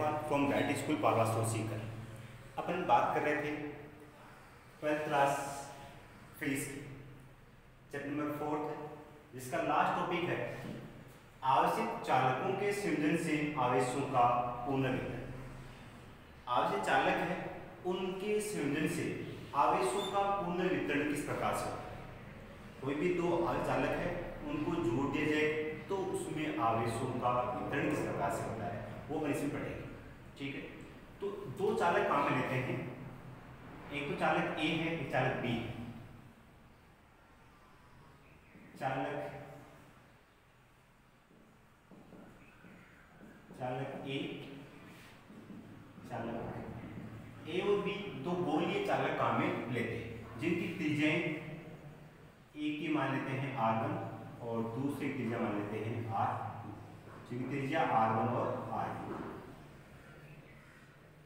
Prasad from grade school पालवास्तव सीकर। अपन बात कर रहे थे 12th क्लास फिजिक्स की, चैप्टर नंबर 4 जिसका लास्ट टॉपिक है आवश्यक चालकों के संयोजन से आवेशों का पुनर्वितरण। आवश्यक चालक है उनके संयोजन से आवेशों का पुनर्वितरण किस प्रकार से होता है। कोई भी दो आवश्यक चालक है उनको जोड़ दिया जाए तो उसमें आवेशों का वितरण किस प्रकार से होता है वो अपन इसमें पढ़ेंगे। ठीक है, तो दो चालक काम में लेते हैं, एक तो चालक ए है एक चालक बी है। चालक ए, चालक ए और बी दो गोलीय चालक काम में लेते हैं जिनकी त्रिज्याएं एक की मान लेते हैं R1 और दूसरे त्रिज्या मान लेते हैं R2, जिनकी त्रिज्या R1 और R2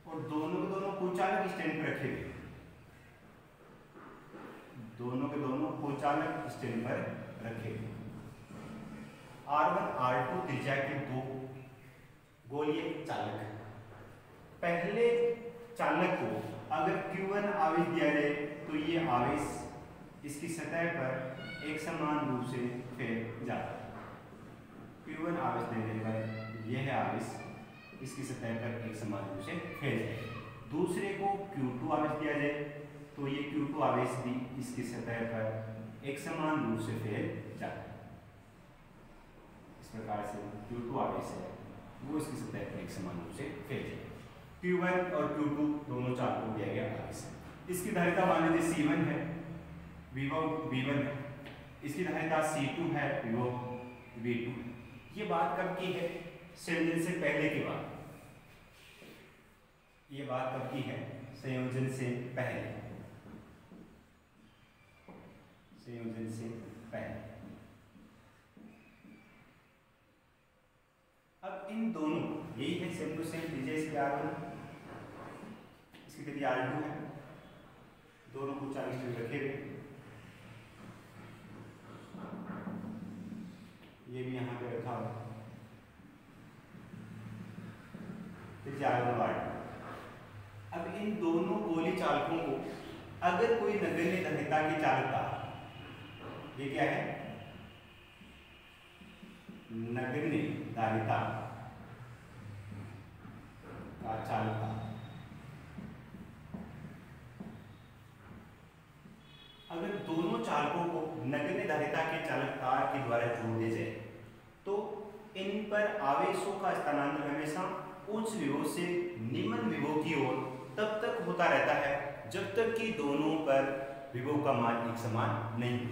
और दोनों के दोनों कुचालक स्टैंड पर रखे हुए, दोनों के दोनों कुचालक स्टैंड पर रखे हुए। R1 R2 त्रिज्या के दो गोलीय चालक है। पहले चालक को अगर Q1 आवेश दिया जाए तो ये आवेश इसकी सतह पर एक समान रूप से फैल जाता है। Q1 आवेश देने पर यह आवेश इसकी सतह पर एक समान रूप से फैल जाए। दूसरे को Q2 आवेश दिया जाए तो ये Q2 आवेश भी इसकी सतह पर एक समान रूप से फैल जाता है। इस प्रकार से Q2 आवेश है वो इसकी सतह पर एक समान रूप से फैल जाए। Q1 और Q2 दोनों चालकों को दिया गया आवेश है। इसकी धारिता मान लीजिए C1 है, विभव V1 है, इसकी धारिता C2 है, विभव V2 है। ये बात कब की है? संयोजन से पहले की बात। ये बात कब की है? संयोजन से पहले, संयोजन से पहले। अब इन दोनों यही है सेम टू सेम त्रिज्या इसकी R1 इसकी त्रिज्या R2 है, दोनों को 40 डिग्री रखे हुए, ये भी यहाँ पे रखा हुआ त्रिज्या R1 और R2। अब इन दोनों गोली चालकों को अगर कोई नगण्य धारिता की चालकता, ये क्या है? नगण्य धारिता का चालकता, अगर दोनों चालकों को नगण्य धारिता के चालकता के द्वारा जोड़ दिया जाए तो इन पर आवेशों का स्थानांतरण हमेशा उच्च विभव से निम्न विभव की ओर तब तक होता रहता है जब तक कि दोनों पर विभव का मान एक समान नहीं हो।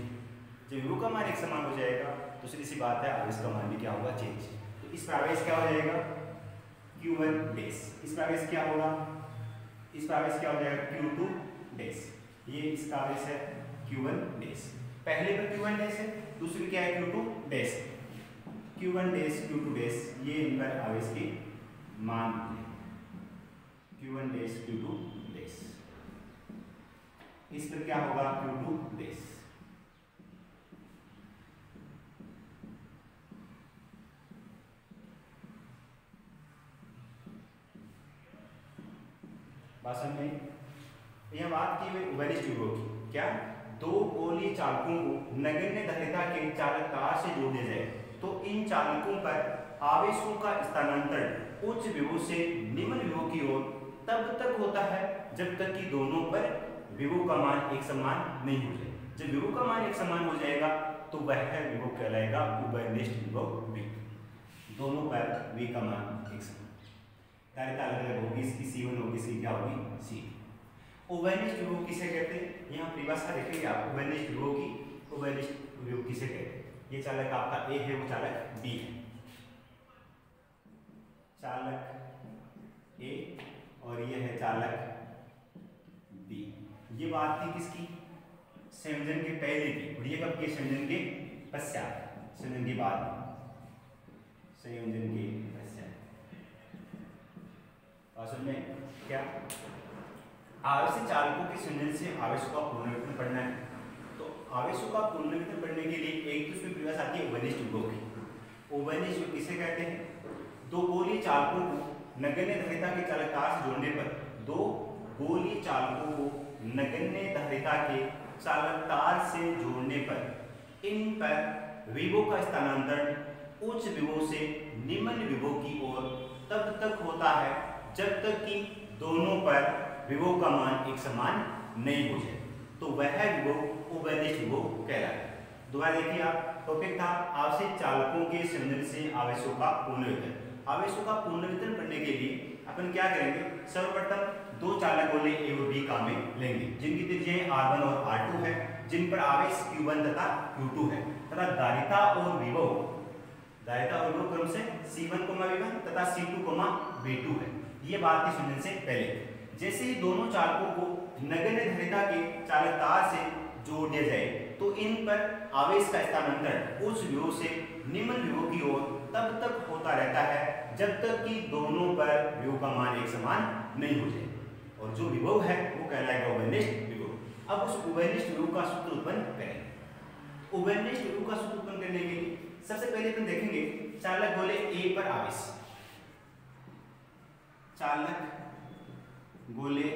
जब विभव का मान एक समान हो जाएगा तो सीधी सी बात है आवेश का मान भी क्या होगा? चेंज। तो इस पर आवेश क्या हो जाएगा? Q1 dash. इस पर आवेश क्या होगा? इस पर आवेश क्या हो जाएगा? Q2 dash. ये इसका आवेश है Q1 डैश। पहले पर Q1 डैश है, दूसरे क्या है? Q2 dash. Q1 dash Q2 dash ये इन पर आवेश की मान है। Q1 dash Q2 dash. इस पर क्या होगा? Q2 dash. भाषण में यह बात की हुई उभयनिष्ठ विभव की, क्या? दो गोलीय चालकों को नगण्य धारिता के चालक तार से जोड़ दिया जाए तो इन चालकों पर आवेशों का स्थानांतरण उच्च विभव से निम्न विभव की ओर तब तक होता है जब तक कि दोनों पर विभव का मान एक समान नहीं हो जाए। जब विभव का मान एक समान हो जाएगा तो वह विभव कहलाएगा उभयनिष्ठ विभव V। दोनों पर V का मान एक समान, धारिता अलग अलग होगी, इसकी C1 होगी, इसकी क्या होगी? C2। उभयनिष्ठ विभव किसे कहते हैं? यहाँ परिभाषा देखेंगे आप उभयनिष्ठ विभव की। उभयनिष्ठ विभव किसे कहते हैं? ये चालक आपका A है, वो चालक B है। चालक A और ये है चालक B। ये बात थी किसकी? संयोजन के पहले की, और ये कब के? संयोजन के पश्चात, संयोजन के बाद, संयोजन के पश्चात। असल में क्या आवश्यक चालकों के संयोजन से आवेशों का पुनर्वितरण पढ़ना है। तो आवेशों का पुनर्वितरण पढ़ने के लिए एक तो इसमें परिभाषा आती है उभयनिष्ठ विभव की। उभयनिष्ठ किसे कहते हैं? दो गोलीय चालकों को नगण्य धारिता के चालक तार से जोड़ने पर दो गोलीय चालकों को नगण्य धारिता के चालक तार से जोड़ने पर इन पर विभव का स्थानांतरण उच्च विभव से निम्न विभव की ओर तब तक होता है जब तक कि दोनों पर विभव का मान एक समान नहीं हो जाए, तो वह विभव उभयनिष्ठ विभव कहलाता है। दोबारा देखिए, आप टॉपिक था आपसे चालकों के संयोजन से आवेशों का पुनर्वितरण। आवेशों का पुनर्वितरण करने के लिए अपन क्या करेंगे, सर्वप्रथम दो चालक गोले ए और बी काम में लेंगे जिनकी त्रिज्याएं R1 और R2 है, जिन पर आवेश Q1 तथा Q2 है तथा धारिता और विभव क्रम से C1, V1 तथा C2, V2 है। ये बात थी संयोजन से पहले। जैसे ही दोनों चालकों को नगण्य धारिता के चालक तार से जोड़ दिया जाए तो इन पर आवेश का स्थानांतरण उच्च विभव से निम्न विभव की ओर तब तक होता रहता है जब तक कि दोनों पर विभव का मान एक समान नहीं हो जाए, और जो विभव है वो कहलाएगा उभयनिष्ठ विभव। अब उस उभयनिष्ठ विभव का सूत्र उत्पन्न करें। उभयनिष्ठ विभव का सूत्र उत्पन्न करने के लिए सबसे पहले अपन देखेंगे चालक गोले ए पर आवेश। चालक गोले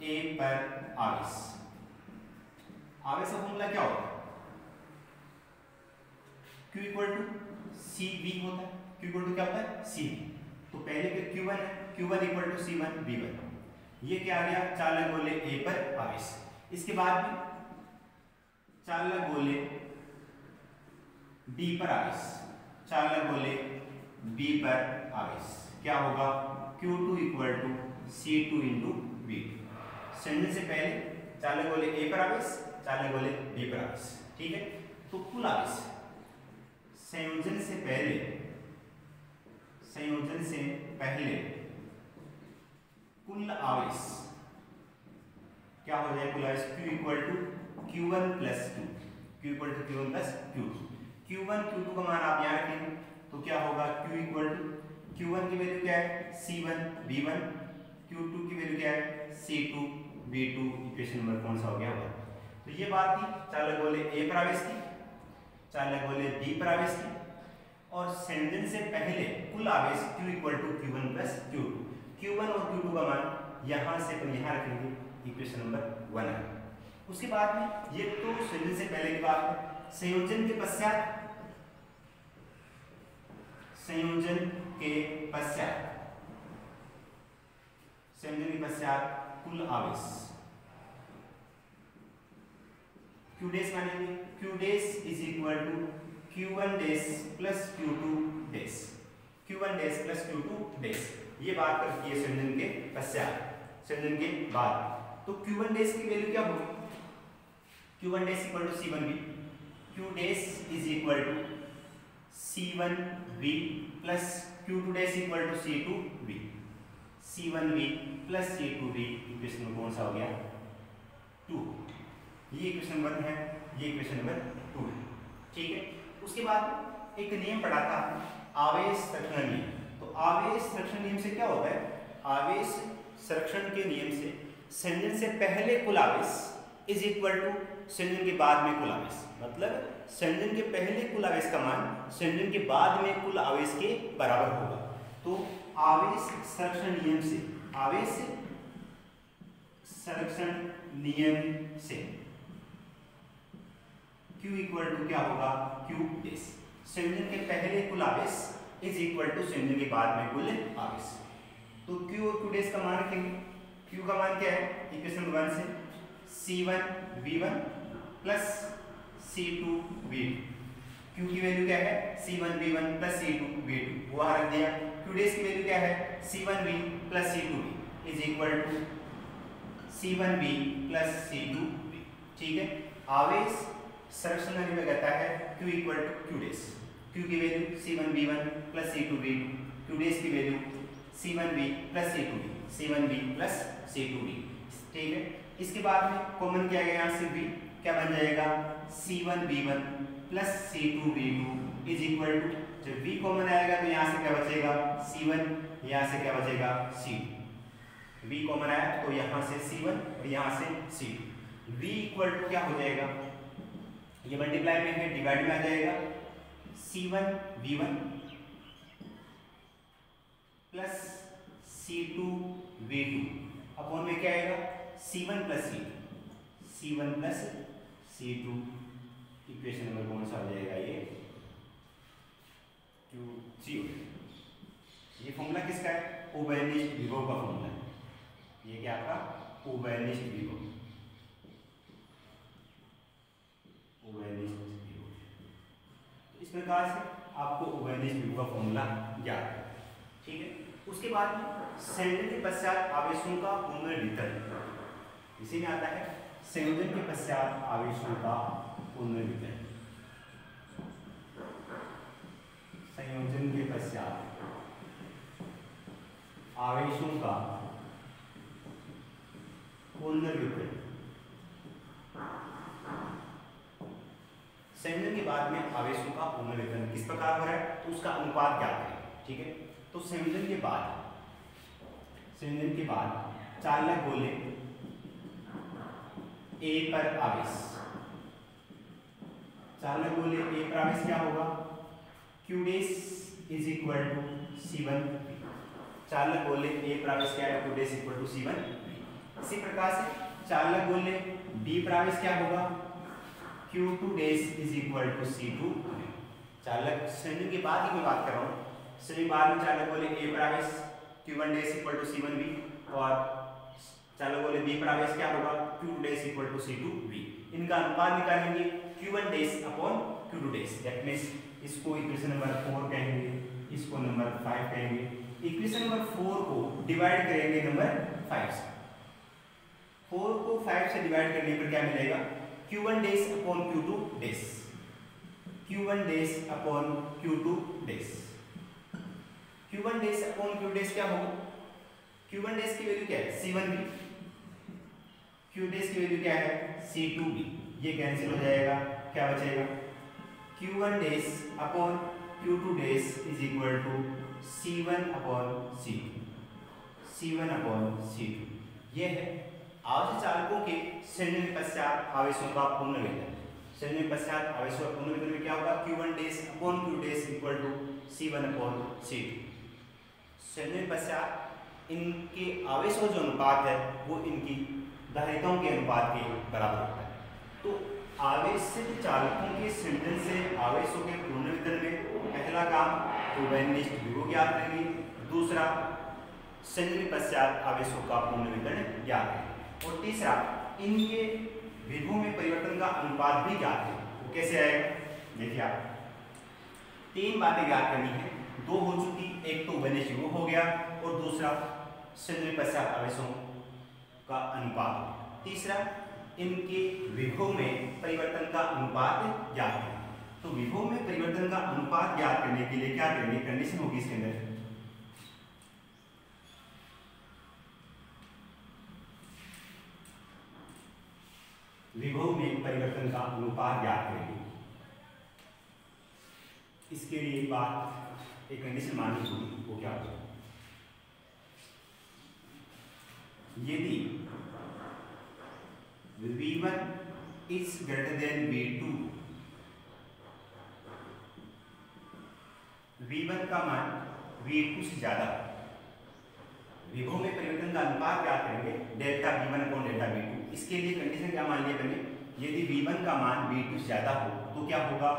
ए पर आवेश का फॉर्मूला क्या होता है? Q इक्वल टू CV होता है। Q इक्वल टू क्या होता है? CV। तो पहले के Q1 है, Q1 equal to C1 V1। ये क्या आ गया? चालक गोले A पर आवेश। इसके बाद में चालक गोले B पर आवेश, चालक गोले B पर आवेश क्या होगा? Q2 equal to C2 into V2। संयोजन से पहले चालक गोले A पर आवेश, चालक गोले B पर आवेश, ठीक है। तो कुल आवेश संयोजन से पहले कुल आवेश क्या हो जाए? कुल आवेश Q equal to Q1 plus Q, Q equal to Q1 plus Q2। Q1 Q2 का मान आप यहाँ रखेंगे तो क्या होगा? Q इक्वल टू Q1 की वैल्यू क्या है? C1 V1, Q2 की वैल्यू क्या है? C2 V2। इक्वेशन नंबर कौन सा हो गया? तो ये बात थी चालक गोले A पर आवेश की, चालक गोले B पर आवेश की, और संयोजन से पहले कुल आवेश Q equal to Q1 plus Q2। Q1 और Q2 का मान यहाँ से अपन यहाँ रखेंगे, इक्वेशन नंबर 1 है। उसके बाद में ये तो संयोजन से पहले की बात है। संयोजन के पश्चात कुल आवेश Q डैश मानेंगे। Q dash is equal to Q1 dash plus Q2 dash, Q1 dash plus Q2 dash. ये बात करती है संयोजन के पश्चात, संयोजन के बाद। तो Q1 डैश की वैल्यू क्या होगी? Q1 dash equal to C1V, Q dash is equal to C1V plus Q2 dash equal to C2V, C1V plus C2V। Equation कौन सा हो गया? 2। ये इक्वेशन 1 है, ये इक्वेशन नंबर 2 है, ठीक है। उसके बाद एक नियम पढ़ा था, आवेश संरक्षण नियम। तो आवेश संरक्षण नियम से क्या होता है? आवेश संरक्षण के नियम से संयोजन से पहले कुल आवेश इज इक्वल टू संयोजन के बाद में कुल आवेश, मतलब संयोजन के पहले कुल आवेश का मान संयोजन के बाद में कुल आवेश के बराबर होगा। तो आवेश संरक्षण नियम से, आवेश संरक्षण नियम से Q इक्वल टू क्या होगा? Q dash. संयोजन के पहले कुल आवेश इज इक्वल टू संयोजन के बाद में कुल आवेश। तो Q और Q डैश का मान रखेंगे। Q का मान क्या है? इक्वेशन 1 से C1 V1 plus C2 V2। Q की वैल्यू क्या है? C1 V1 plus C2 V2, वो रख दिया। Q डैश की वैल्यू क्या है? C1V plus C2V is equal to C1V plus C2V, ठीक है। आवेश संरक्षण में कहता है Q equal to Q dash. Q की value C1V1 plus C2V2, Q dash की value C1V plus C2V, C1V plus C2V, ठीक है। इसके बाद में कॉमन किया गया यहाँ से V, क्या बन जाएगा? C1V1 plus C2V2 is equal to, जब V कॉमन आएगा तो यहाँ से क्या बचेगा? C1, यहाँ से क्या बचेगा? C2। V कॉमन आया तो यहाँ से C1 और यहाँ से C2। V इक्वल टू क्या हो जाएगा? ये मल्टीप्लाई में है, डिवाइड में आ जाएगा। C1V1 प्लस C2V2 अपॉन में क्या आएगा C1 plus C2 equation number कौन सा हो जाएगा ये Q0। ये फॉर्मूला किसका है उभयनिष्ठ विभव का फॉर्मूला है। ये क्या आपका उभयनिष्ठ विभव तो इस प्रकार से आपको उभयनिष्ठ विभव का फॉर्मूला ज्ञात है। ठीक है, उसके बाद में संयोजन के पश्चात आवेशों का पुनर्वितरण इसी में आता है। संयोजन के पश्चात आवेशों का पुनर्वितरण, संयोजन के पश्चात आवेशों का पुनर्वितरण। संयोजन के बाद में आवेशों का पुनर्वितरण किस प्रकार हो रहा है तो उसका अनुपात क्या है। ठीक है, तो संयोजन के बाद चालक गोले A पर आवेश, चालक गोले A पर आवेश क्या होगा Q dash is equal to C1। चालक गोले A पर आवेश क्या है Q dash equal to C1। इसी प्रकार से चालक गोले B पर आवेश क्या होगा Q2 dash is equal to C2। चालक संयोजन के बाद ही मैं बात कर रहा हूँ। संयोजन के बाद में चालक गोले A पर आवेश Q1 dash equal to C1V और चालक गोले B पर आवेश क्या होगा Q2 dash equal to C2V। इनका अनुपात निकालेंगे Q1 dash upon Q2 dash. That means इसको इक्वेशन नंबर 4 कहेंगे, इसको नंबर 5 कहेंगे। इक्वेशन नंबर 4 को डिवाइड करेंगे नंबर 5 से। 4 को 5 से डिवाइड करने पर क्या मिलेगा Q1 dash upon Q2 dash, Q1 dash upon Q2 dash. Q1 dash upon Q dash क्या होगा Q1 डैश की वैल्यू क्या है C1V, Q डैश की वैल्यू क्या है C2V। ये कैंसिल हो जाएगा, क्या बचेगा Q1 dash upon Q2 dash is equal to C1 upon C2, C1 upon C2। ये है आवेश चालकों के संयोजन के पश्चात आवेशों का पुनर्वितरण। संयोजन के पश्चात आवेशों का पुनर्वितरण में क्या होगा Q1 dash upon Q dash equal to C1 upon C2। संयोजन के पश्चात इनके आवेशों जो अनुपात है वो इनकी धारिताओं के अनुपात के बराबर होता है। तो आवेशित चालकों के संयोजन से आवेशों के पुनर्वितरण में पहला काम उभयनिष्ठ विभव ज्ञात करेंगे, दूसरा संयोजन के पश्चात आवेशों का पुनर्वितरण ज्ञात करेंगे और तीसरा इनके विभव में परिवर्तन का अनुपात भी ज्ञात है। वो कैसे आएगा देखिए आप 3 बातें ज्ञात करनी है, 2 हो चुकी, एक तो उभयनिष्ठ विभव हो गया और दूसरा संयोजन के पश्चात आवेशों का अनुपात, तीसरा इनके विभव में परिवर्तन का अनुपात ज्ञात है। तो विभव में परिवर्तन का अनुपात ज्ञात करने के लिए क्या करेंगे, कंडीशन होगी इसके अंदर विभव में परिवर्तन का अनुपात ज्ञात करेंगे। इसके लिए एक बात एक कंडीशन माननी होगी, वो क्या होगा यदि V1 is greater than V2, V1 का मान V2 से ज्यादा, विभव में परिवर्तन का अनुपात क्या करेंगे delta V1 upon delta V2। इसके लिए कंडीशन क्या मान लिया मैंने, यदि V1 का मान V2 से ज्यादा हो तो क्या होगा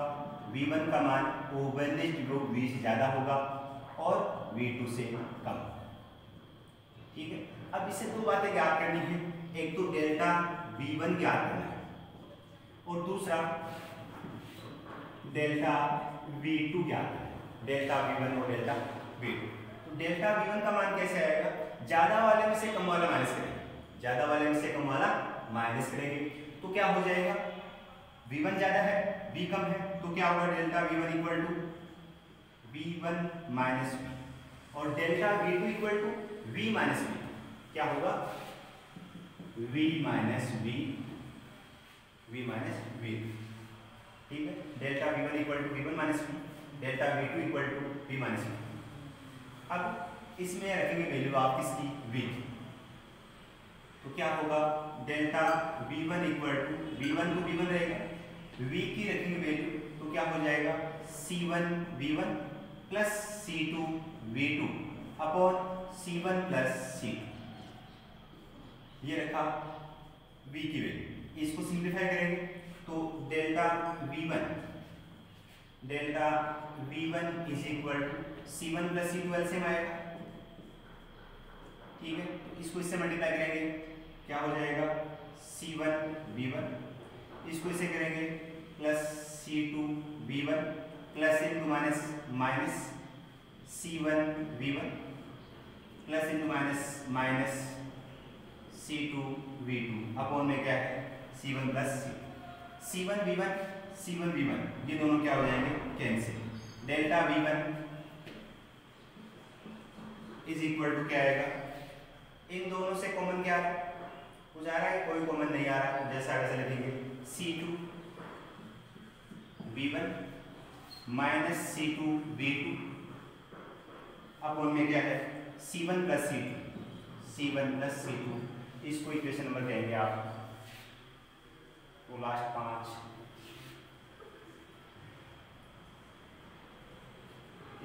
V1 का मान उभयनिष्ठ विभव V से ज्यादा होगा और V2 से कम। ठीक है, अब इससे 2 बातें ज्ञात करनी है, एक तो डेल्टा V1 ज्ञात करना है और दूसरा डेल्टा V2 ज्ञात करना है, डेल्टा V1 और डेल्टा V2। तो डेल्टा V1 का मान कैसे आएगा, ज्यादा वाले में से कम वाला माइनस करेंगे, ज्यादा वाले में से कम वाला माइनस करेंगे तो क्या हो जाएगा V1 ज्यादा है V कम है तो क्या होगा delta V1 equal to V1 minus V और delta V2 equal to V minus V, क्या होगा V minus V, V minus V। ठीक है, delta V1 equal to V1 minus V, delta V2 equal to V minus V। अब इसमें रखेंगे value आप किसकी V की, तो क्या होगा delta V1 equal to V1 तो V1 रहेगा, V की रखेंगे वैल्यू तो क्या हो जाएगा C1 V1 plus C2 V2 upon C1 plus C2, ये रखा V की वैल्यू। इसको सिंप्लीफाई करेंगे तो delta V1 is equal to C1 plus C2 LCM आएगा, ठीक है। इसको इससे मल्टीप्लाई करेंगे, क्या हो जाएगा C1 V1, इसको इसे करेंगे plus C2 V1 plus into minus minus C1 V1 plus into minus minus C2 V2 upon में क्या है C1 प्लस C1 V1 ये दोनों क्या हो जाएंगे cancel. Delta V1 is equal to क्या आएगा, इन दोनों से कॉमन क्या आ रहा है, कुछ आ रहा है, कोई कॉमन नहीं आ रहा, जैसा वैसे लिखेंगे C2 V1 minus C2 V2 upon में क्या है C1 प्लस C2, इसको इक्वेशन नंबर कहेंगे आप, तो लास्ट 5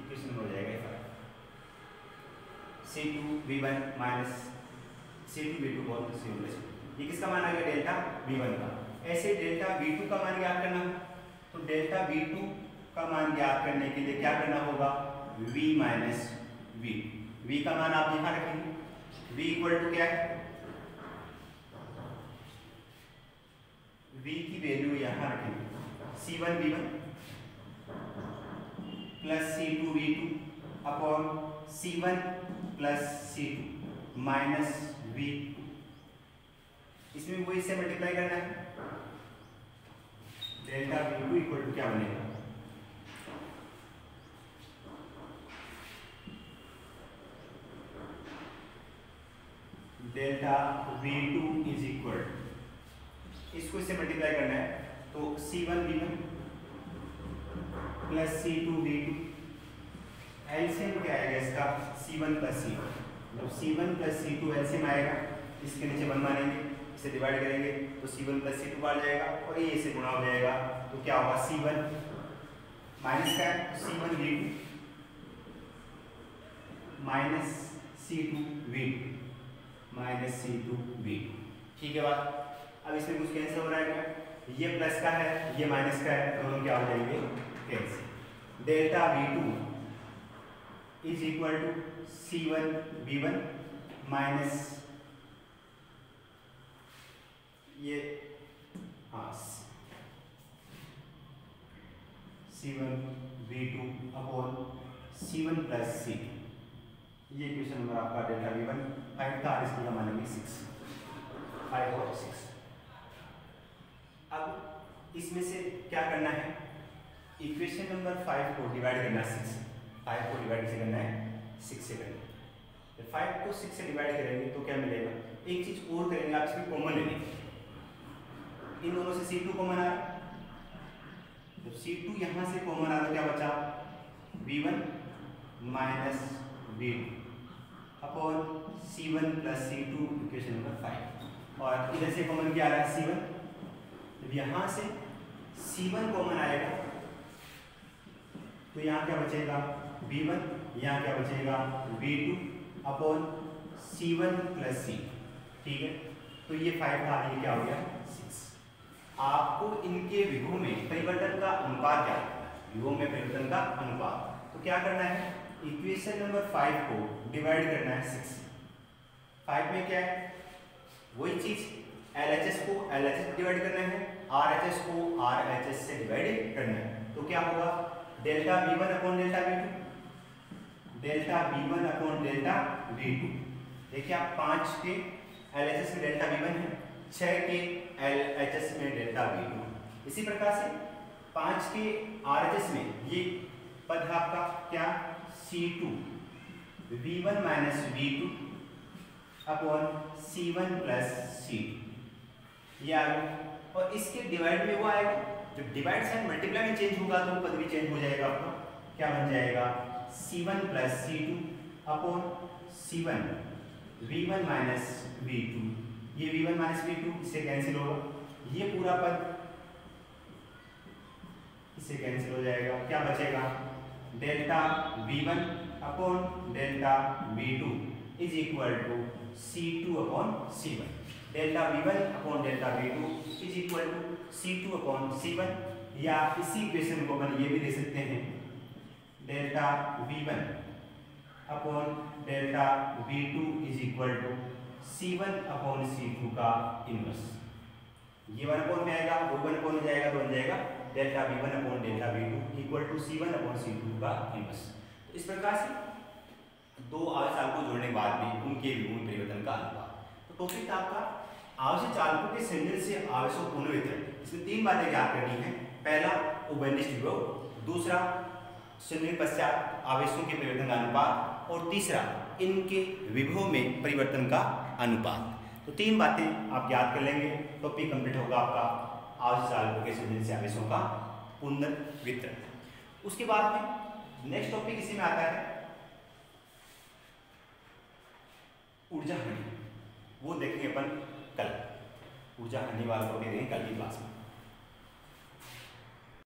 इक्वेशन हो जाएगा C2 V1 minus C2 V2 बहुत सिंपल। ये किसका मान आ गया डेल्टा V1 का। ऐसे डेल्टा V2 का मान ज्ञात करना, तो डेल्टा V2 का मान ज्ञात करने के लिए क्या करना होगा, V माइनस V2। V का मान आप यहाँ रखेंगे, V इक्वल टू क्या है, V की वैल्यू यहाँ रखेंगे C1 V1 plus C2 V2 upon C1 plus C2 minus V, इसमें वो इससे मल्टीप्लाई करना है। डेल्टा V2 इक्वल टू क्या बनेगा, डेल्टा V2 इज इक्वल, इसको इससे मल्टीप्लाई करना है तो C1 V1 plus C2 V2, LCM क्या आएगा इसका C1 प्लस C2, जब C1 प्लस C2 एलसीएम आएगा, इसके नीचे 1 मानेंगे, इसे डिवाइड करेंगे तो C1 प्लस C2 बाहर जाएगा और ये इसे गुणा हो जाएगा, तो क्या होगा C1 माइनस का C1 V2 minus C2 V2 minus C2 V2, ठीक है बात। अब इसमें कुछ कैंसिल हो रहा है क्या, ये प्लस का है ये माइनस का है, दोनों क्या हो जाएंगे cancel. Delta V2 is equal to C1 V1 minus ये C1 V2 upon C1 plus C2, ये क्वेश्चन नंबर आपका डेल्टा V1 5 था, इसकी हम मानेंगे 6, 5 और 6। अब इसमें से क्या करना है, इक्वेशन नंबर 5 को डिवाइड करना है 6 से, 5 को डिवाइड से करना है 6 से करना है। 5 को 6 से डिवाइड करेंगे तो क्या मिलेगा, एक चीज और करेंगे, आप इसमें कॉमन ले लेंगे, इन दोनों से C2 कॉमन आ रहा है, तो C2 यहां से कॉमन आ रहा, क्या बचा V1 minus V2 upon C1 plus C2 equation number 5, और इधर से कॉमन क्या आ रहा है C1, जब यहां से C1 कॉमन आएगा तो यहाँ क्या बचेगा V1, यहाँ क्या बचेगा V2 upon C1 plus C, ठीक है। तो ये 5 था, ये क्या हो गया 6। आपको इनके विभव में परिवर्तन का अनुपात क्या है, विभव में परिवर्तन का अनुपात, तो क्या करना है, इक्वेशन नंबर 5 को डिवाइड करना है 6 से। 5 में क्या है, वही चीज LHS को LHS डिवाइड करना है, RHS को RHS से डिवाइड करना है, तो क्या होगा delta V1 upon delta V2, delta V1 upon delta V2। देखिए आप 5 के LHS में डेल्टा V1 है, 6 के LHS में डेल्टा V2, इसी प्रकार से 5 के RHS में ये पद है आपका क्या C2 V1 minus V2 upon C1 plus C2, ये आ गया। और इसके डिवाइड में वो आएगा, जब डिवाइड साइन मल्टीप्लाई में चेंज होगा तो पद भी चेंज हो जाएगा आपका, क्या बन जाएगा C1 plus C2 upon C1 V1 minus V2, ये V1 माइनस V2 इससे कैंसिल होगा, ये पूरा पद इससे कैंसिल हो जाएगा, क्या बचेगा delta V1 upon delta V2 is equal to C2 upon C1। Delta V1 upon delta V2 is equal to C2 upon C1, या इसी इक्वेशन को अपन ये भी दे सकते हैं, delta V1 upon delta V2 is equal to C1 upon C2 का inverse. ये 1 अपॉन में आएगा, वो 1 अपॉन में जाएगा तो बन जाएगा delta V1 upon delta V2 equal to C1 upon C2 का इनवर्स। तो इस प्रकार से दो आवेश चालकों को जोड़ने के बाद भी उनके विभव में परिवर्तन का अनुपात। तो टॉपिक था आपका आवेश चालकों के संयोजन से आवेशों पुनर्वितरण। इसमें 3 बातें याद करनी है। पहला उभयनिष्ठ विभव, दूसरा संयोजन पश्चात आवेशों के परिवर्तन का अनुपात, और तीसरा इनके विभव में परिवर्तन का अनुपात। तो 3 बातें आप याद कर लेंगे, टॉपिक कंप्लीट होगा आपका आवेश चालकों के संयोजन से आवेशों का पुनर्वितरण। उसके बाद में नेक्स्ट टॉपिक इसी में आता है ऊर्जा हानि। वो देखेंगे अपन कल, ऊर्जा हानि वाला टॉपिक देखेंगे कल की क्लास में।